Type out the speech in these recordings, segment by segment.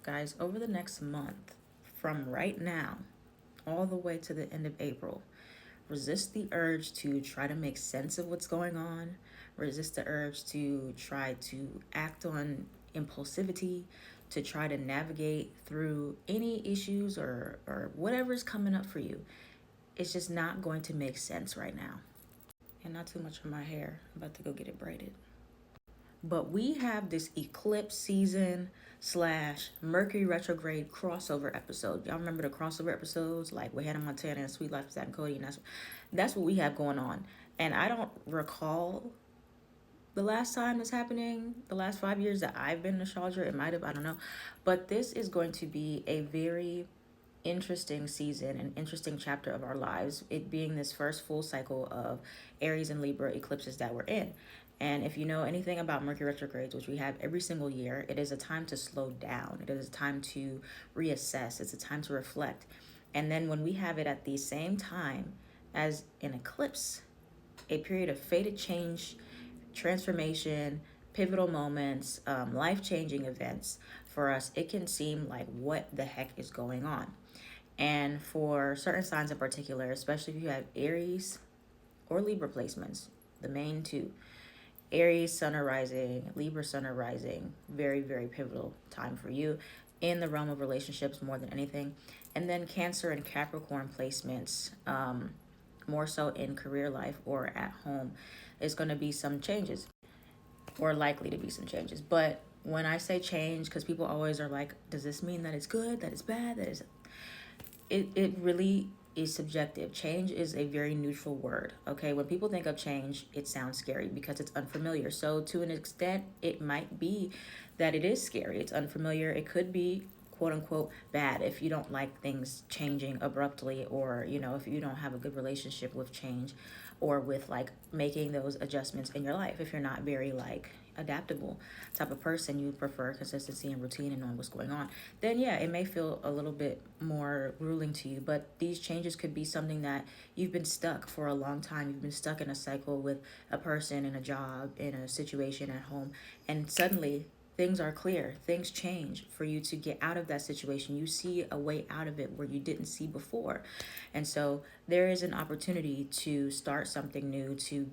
Guys, over the next month, from right now all the way to the end of April, resist the urge to try to make sense of what's going on, resist the urge to try to act on impulsivity, to try to navigate through any issues or whatever's coming up for you. It's just not going to make sense right now. And not too much of my hair. I'm about to go get it braided. But we have this eclipse season slash Mercury retrograde crossover episode. Y'all remember the crossover episodes like with Hannah Montana and Sweet Life of Zack and Cody, and that's what we have going on. And I don't recall the last time this happening, the last 5 years that I've been an astrologer. It might have, I don't know. But this is going to be a very interesting season, an interesting chapter of our lives, it being this first full cycle of Aries and Libra eclipses that we're in. And if you know anything about Mercury retrogrades, which we have every single year, it is a time to slow down. It is a time to reassess. It's a time to reflect. And then when we have it at the same time as an eclipse, a period of fated change, transformation, pivotal moments, life-changing events for us, it can seem like what the heck is going on. And for certain signs in particular, especially if you have Aries or Libra placements, the main two, Aries sun or rising, Libra sun or rising, very, very pivotal time for you in the realm of relationships more than anything. And then Cancer and Capricorn placements, more so in career life or at home, is going to be some changes, or likely to be some changes. But when I say change, because people always are like, does this mean that it's good, that it's bad, that is it really is subjective. Change is a very neutral word. Okay, when people think of change, it sounds scary because it's unfamiliar. So to an extent, it might be that it is scary. It's unfamiliar. It could be quote unquote bad if you don't like things changing abruptly, or if you don't have a good relationship with change or with like making those adjustments in your life. If you're not very like adaptable type of person, you prefer consistency and routine and knowing what's going on, then yeah, it may feel a little bit more grueling to you. But these changes could be something that you've been stuck for a long time. You've been stuck in a cycle with a person, in a job, in a situation at home, and suddenly things are clear, things change for you to get out of that situation. You see a way out of it where you didn't see before. And so there is an opportunity to start something new, to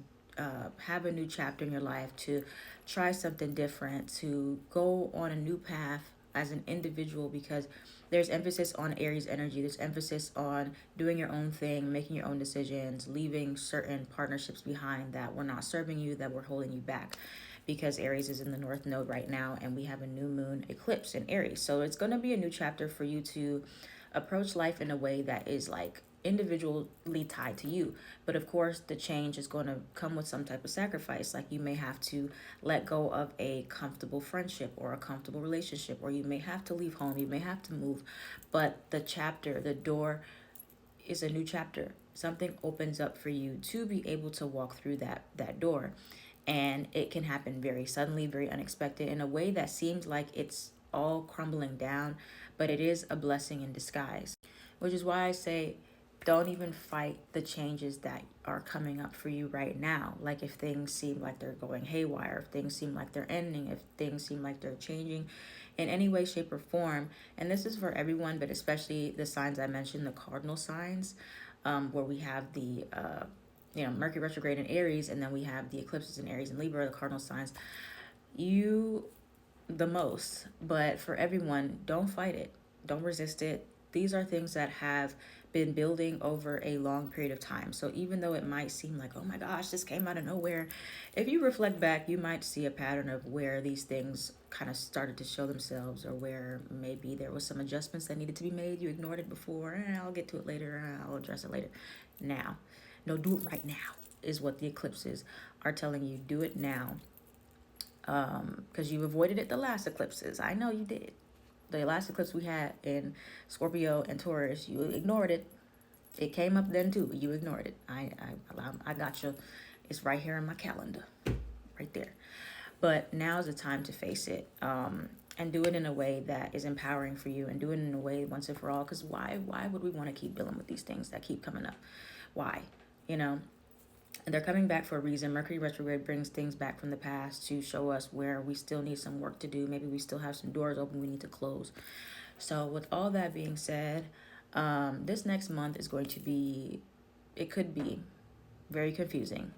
have a new chapter in your life, to try something different, to go on a new path as an individual, because there's emphasis on Aries energy. There's emphasis on doing your own thing, making your own decisions, leaving certain partnerships behind that were not serving you, that were holding you back, because Aries is in the North Node right now and we have a new moon eclipse in Aries. So it's going to be a new chapter for you to approach life in a way that is like individually tied to you. But of course, the change is going to come with some type of sacrifice. Like you may have to let go of a comfortable friendship or a comfortable relationship, or you may have to leave home, you may have to move. But the chapter, the door is a new chapter. Something opens up for you to be able to walk through that door. And it can happen very suddenly, very unexpected, in a way that seems like it's all crumbling down, but it is a blessing in disguise. Which is why I say, don't even fight the changes that are coming up for you right now. Like if things seem like they're going haywire, if things seem like they're ending, if things seem like they're changing in any way, shape, or form. And this is for everyone, but especially the signs I mentioned, the cardinal signs, where we have the Mercury retrograde in Aries, and then we have the eclipses in Aries and Libra, the cardinal signs. You the most, but for everyone, don't fight it. Don't resist it. These are things that have been building over a long period of time. So even though it might seem like, oh my gosh, this came out of nowhere, if you reflect back, you might see a pattern of where these things kind of started to show themselves, or where maybe there was some adjustments that needed to be made. You ignored it before, I'll get to it later, I'll address it later. Now, no, do it right now is what the eclipses are telling you. Do it now. Because you avoided it the last eclipses. I know you did. The last eclipse we had in Scorpio and Taurus, you ignored it. It came up then too, but you ignored it. I got you. It's right here in my calendar, right there. But now is the time to face it, and do it in a way that is empowering for you, and do it in a way once and for all. Because why would we want to keep dealing with these things that keep coming up? Why? And they're coming back for a reason. Mercury retrograde brings things back from the past to show us where we still need some work to do. Maybe we still have some doors open we need to close. So with all that being said, this next month is going to be, it could be very confusing,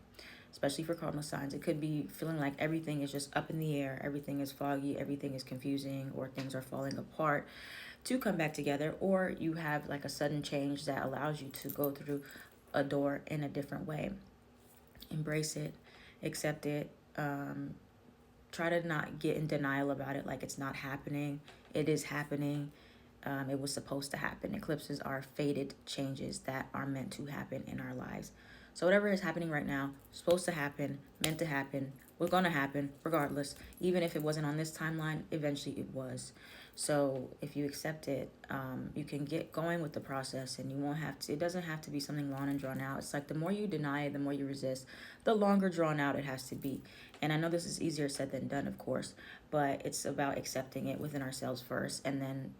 especially for cardinal signs. It could be feeling like everything is just up in the air, everything is foggy, everything is confusing, or things are falling apart to come back together, or you have like a sudden change that allows you to go through a door in a different way. Embrace it, accept it. Try to not get in denial about it like it's not happening. It is happening. It was supposed to happen. Eclipses are fated changes that are meant to happen in our lives. So whatever is happening right now, supposed to happen, meant to happen, was going to happen regardless. Even if it wasn't on this timeline, eventually it was. So if you accept it, you can get going with the process, and you won't have to, it doesn't have to be something long and drawn out. It's like the more you deny it, the more you resist, the longer drawn out it has to be. And I know this is easier said than done, of course, but it's about accepting it within ourselves first, and then,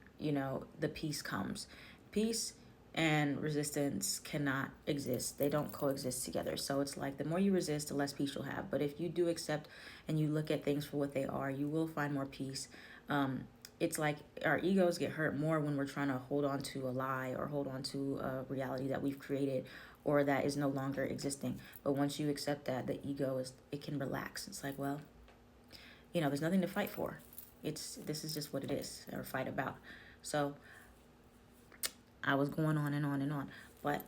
the peace comes. Peace and resistance cannot exist. They don't coexist together. So it's like the more you resist, the less peace you'll have. But if you do accept and you look at things for what they are, you will find more peace. It's like our egos get hurt more when we're trying to hold on to a lie or hold on to a reality that we've created or that is no longer existing. But once you accept that, the ego it can relax. It's like, well, there's nothing to fight for. This is just what it is, or fight about. So I was going on and on and on. But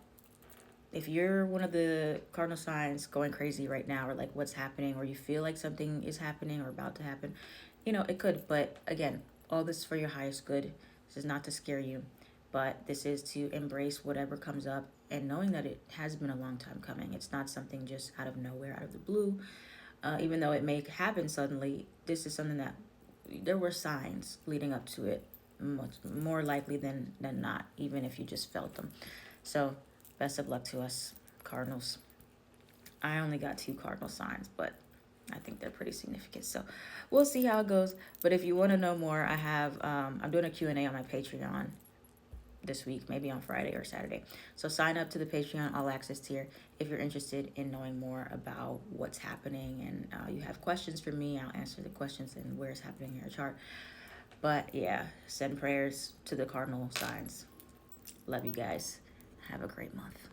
if you're one of the cardinal signs going crazy right now, or like what's happening, or you feel like something is happening or about to happen, it could. But again, all this is for your highest good. This is not to scare you, but this is to embrace whatever comes up, and knowing that it has been a long time coming. It's not something just out of nowhere, out of the blue. Even though it may happen suddenly, this is something that there were signs leading up to it, much more likely than not, even if you just felt them. So best of luck to us, Cardinals. I only got 2 cardinal signs, but I think they're pretty significant. So we'll see how it goes. But if you want to know more, I have I'm doing a Q&A on my Patreon this week, maybe on Friday or Saturday. So sign up to the Patreon all access tier if you're interested in knowing more about what's happening, and you have questions for me. I'll answer the questions and where it's happening in your chart. But yeah, send prayers to the cardinal signs. Love you guys. Have a great month.